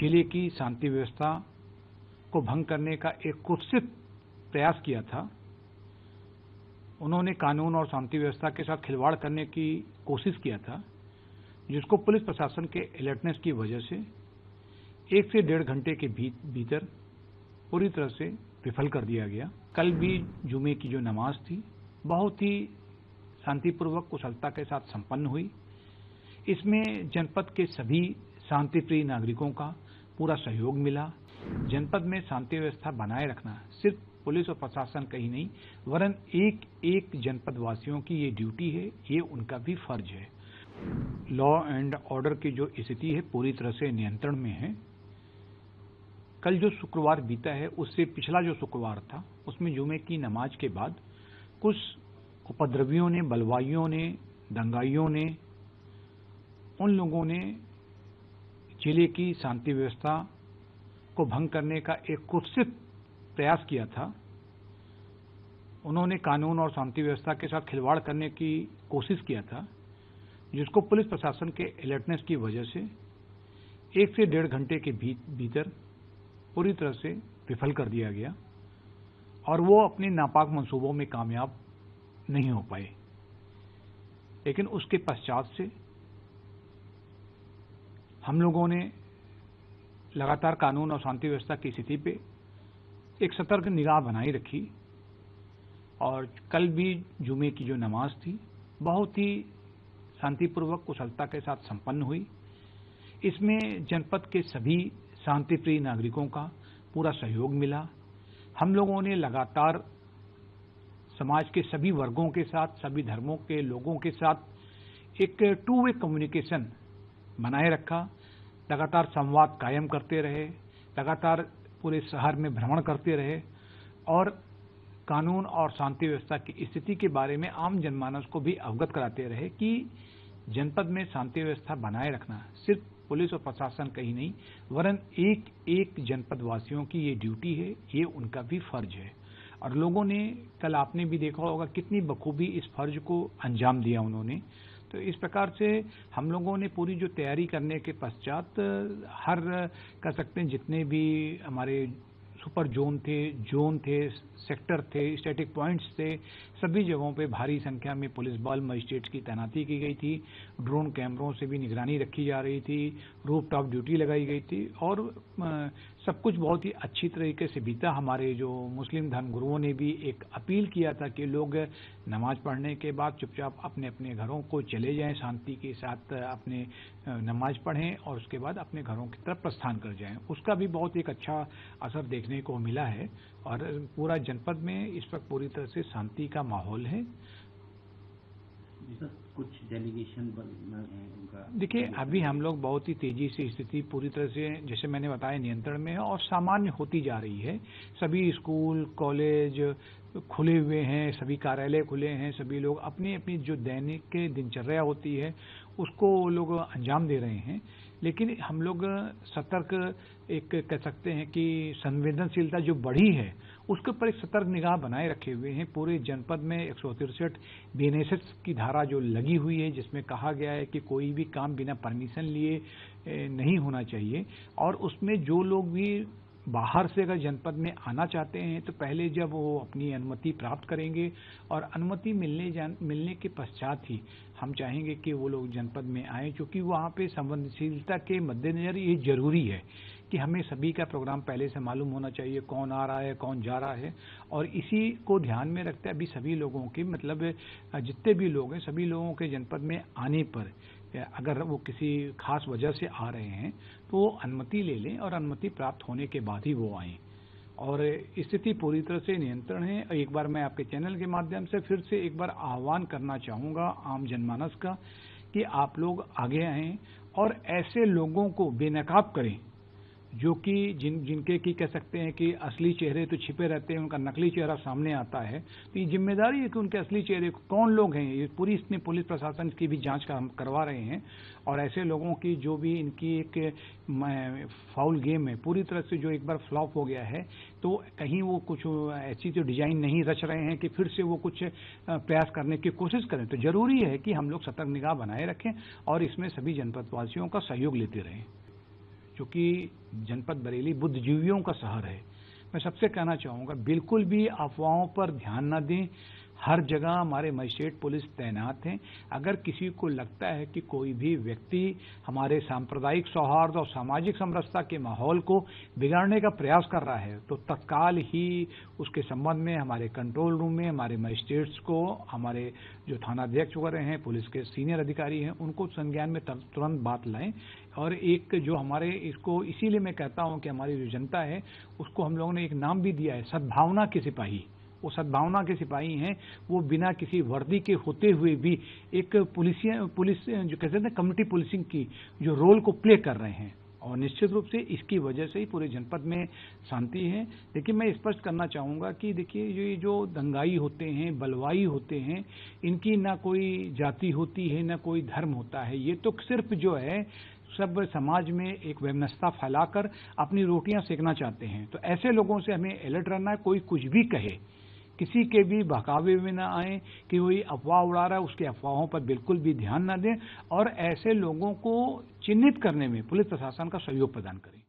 जिले की शांति व्यवस्था को भंग करने का एक कुत्सित प्रयास किया था। उन्होंने कानून और शांति व्यवस्था के साथ खिलवाड़ करने की कोशिश किया था, जिसको पुलिस प्रशासन के अलर्टनेस की वजह से 1 से 1.5 घंटे के भीतर पूरी तरह से विफल कर दिया गया। कल भी जुमे की जो नमाज थी बहुत ही शांतिपूर्वक कुशलता के साथ संपन्न हुई। इसमें जनपद के सभी शांतिप्रिय नागरिकों का पूरा सहयोग मिला। जनपद में शांति व्यवस्था बनाए रखना सिर्फ पुलिस और प्रशासन का ही नहीं, वरन एक एक जनपद वासियों की ये ड्यूटी है, ये उनका भी फर्ज है। लॉ एंड ऑर्डर की जो स्थिति है पूरी तरह से नियंत्रण में है। कल जो शुक्रवार बीता है उससे पिछला जो शुक्रवार था उसमें जुमे की नमाज के बाद कुछ उपद्रवियों ने, बलवाइयों ने, दंगाइयों ने, उन लोगों ने जिले की शांति व्यवस्था को भंग करने का एक कुत्सित प्रयास किया था। उन्होंने कानून और शांति व्यवस्था के साथ खिलवाड़ करने की कोशिश किया था, जिसको पुलिस प्रशासन के अलर्टनेस की वजह से 1 से 1.5 घंटे के भीतर पूरी तरह से विफल कर दिया गया और वो अपने नापाक मंसूबों में कामयाब नहीं हो पाए। लेकिन उसके पश्चात से हम लोगों ने लगातार कानून और शांति व्यवस्था की स्थिति पे एक सतर्क निगाह बनाई रखी और कल भी जुमे की जो नमाज थी बहुत ही शांतिपूर्वक कुशलता के साथ संपन्न हुई। इसमें जनपद के सभी शांतिप्रिय नागरिकों का पूरा सहयोग मिला। हम लोगों ने लगातार समाज के सभी वर्गों के साथ, सभी धर्मों के लोगों के साथ एक टू वे कम्युनिकेशन बनाए रखा। लगातार संवाद कायम करते रहे, लगातार पूरे शहर में भ्रमण करते रहे और कानून और शांति व्यवस्था की स्थिति के बारे में आम जनमानस को भी अवगत कराते रहे कि जनपद में शांति व्यवस्था बनाए रखना सिर्फ पुलिस और प्रशासन का ही नहीं, वरन एक एक जनपद वासियों की ये ड्यूटी है, ये उनका भी फर्ज है। और लोगों ने कल आपने भी देखा होगा कितनी बखूबी इस फर्ज को अंजाम दिया उन्होंने। तो इस प्रकार से हम लोगों ने पूरी जो तैयारी करने के पश्चात हर कह सकते हैं जितने भी हमारे सुपर जोन थे, सेक्टर थे, स्टैटिक पॉइंट्स थे, सभी जगहों पे भारी संख्या में पुलिस बल, मजिस्ट्रेट्स की तैनाती की गई थी। ड्रोन कैमरों से भी निगरानी रखी जा रही थी, रूफ टॉप ड्यूटी लगाई गई थी और सब कुछ बहुत ही अच्छी तरीके से बीता। हमारे जो मुस्लिम धर्मगुरुओं ने भी एक अपील किया था कि लोग नमाज पढ़ने के बाद चुपचाप अपने अपने घरों को चले जाएं, शांति के साथ अपने नमाज पढ़ें और उसके बाद अपने घरों की तरफ प्रस्थान कर जाएं। उसका भी बहुत एक अच्छा असर देखने को मिला है और पूरा जनपद में इस वक्त पूरी तरह से शांति का माहौल है। कुछ डेलीगेशन उनका देखिए, अभी हम लोग बहुत ही तेजी से स्थिति पूरी तरह से जैसे मैंने बताया नियंत्रण में है और सामान्य होती जा रही है। सभी स्कूल, कॉलेज खुले हुए हैं, सभी कार्यालय खुले हैं, सभी लोग अपनी अपनी जो दैनिक दिनचर्या होती है उसको लोग अंजाम दे रहे हैं। लेकिन हम लोग सतर्क एक कह सकते हैं कि संवेदनशीलता जो बढ़ी है उसके ऊपर एक सतर्क निगाह बनाए रखे हुए हैं। पूरे जनपद में 163 बीएनएसएस की धारा जो लगी हुई है, जिसमें कहा गया है कि कोई भी काम बिना परमिशन लिए नहीं होना चाहिए और उसमें जो लोग भी बाहर से अगर जनपद में आना चाहते हैं तो पहले जब वो अपनी अनुमति प्राप्त करेंगे और अनुमति मिलने के पश्चात ही हम चाहेंगे कि वो लोग जनपद में आएँ, क्योंकि वहाँ पे संवेदनशीलता के मद्देनजर ये जरूरी है कि हमें सभी का प्रोग्राम पहले से मालूम होना चाहिए, कौन आ रहा है, कौन जा रहा है। और इसी को ध्यान में रखते अभी सभी लोगों की मतलब जितने भी लोग हैं सभी लोगों के जनपद में आने पर अगर वो किसी खास वजह से आ रहे हैं तो वो अनुमति ले लें और अनुमति प्राप्त होने के बाद ही वो आएँ। और स्थिति पूरी तरह से नियंत्रण है। एक बार मैं आपके चैनल के माध्यम से फिर से एक बार आह्वान करना चाहूँगा आम जनमानस का कि आप लोग आगे आएँ और ऐसे लोगों को बेनकाब करें जो कि जिनके की कह सकते हैं कि असली चेहरे तो छिपे रहते हैं, उनका नकली चेहरा सामने आता है। तो ये जिम्मेदारी है कि उनके असली चेहरे कौन लोग हैं, ये पूरी इसमें पुलिस प्रशासन की भी जांच करवा रहे हैं और ऐसे लोगों की जो भी इनकी एक फाउल गेम है पूरी तरह से जो एक बार फ्लॉप हो गया है, तो कहीं वो कुछ ऐसी जो डिजाइन नहीं रच रहे हैं कि फिर से वो कुछ प्रयास करने की कोशिश करें। तो जरूरी है कि हम लोग सतर्क निगाह बनाए रखें और इसमें सभी जनपदवासियों का सहयोग लेते रहें। जो कि जनपद बरेली बुद्धिजीवियों का शहर है। मैं सबसे कहना चाहूँगा बिल्कुल भी अफवाहों पर ध्यान न दें। हर जगह हमारे मजिस्ट्रेट पुलिस तैनात हैं। अगर किसी को लगता है कि कोई भी व्यक्ति हमारे सांप्रदायिक सौहार्द और सामाजिक समरसता के माहौल को बिगाड़ने का प्रयास कर रहा है तो तत्काल ही उसके संबंध में हमारे कंट्रोल रूम में हमारे मजिस्ट्रेट्स को, हमारे जो थानाध्यक्ष वगैरह हैं, पुलिस के सीनियर अधिकारी हैं, उनको संज्ञान में तुरंत बात लाएं। और एक जो हमारे इसको इसीलिए मैं कहता हूं कि हमारी जो जनता है उसको हम लोगों ने एक नाम भी दिया है, सद्भावना के सिपाही। वो सद्भावना के सिपाही हैं, वो बिना किसी वर्दी के होते हुए भी एक पुलिस जो कहते हैं कम्युनिटी पुलिसिंग की जो रोल को प्ले कर रहे हैं। और निश्चित रूप से इसकी वजह से ही पूरे जनपद में शांति है। लेकिन मैं स्पष्ट करना चाहूँगा कि देखिए ये जो दंगाई होते हैं, बलवाई होते हैं, इनकी ना कोई जाति होती है ना कोई धर्म होता है। ये तो सिर्फ जो है सब समाज में एक वैमनस्यता फैलाकर अपनी रोटियां सेकना चाहते हैं। तो ऐसे लोगों से हमें अलर्ट रहना है। कोई कुछ भी कहे, किसी के भी बहकावे में ना आए कि वही अफवाह उड़ा रहा है, उसके अफवाहों पर बिल्कुल भी ध्यान न दें और ऐसे लोगों को चिन्हित करने में पुलिस प्रशासन का सहयोग प्रदान करें।